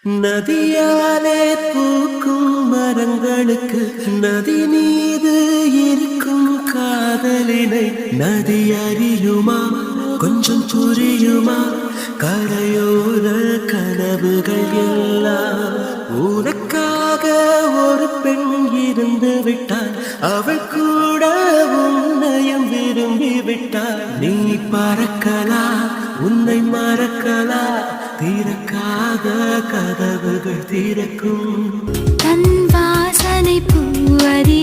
நதியாலே பூக்கும் மரங்களுக்கு நதி மீது இருக்கும் காதலினை நதி அறியுமா கொஞ்சம் புரியுமா கரையோர கனவுகள் எல்லாம் உனக்காக ஒரு பெண் இருந்து விட்டாள் அவள் கூட உன்னையும் விரும்பி விட்டாள் நீ பறக்கலாம் உன்னை மறக்கலாம் திறக்காத கதவுகள் திறக்கும் தன் வாசனை பூவரி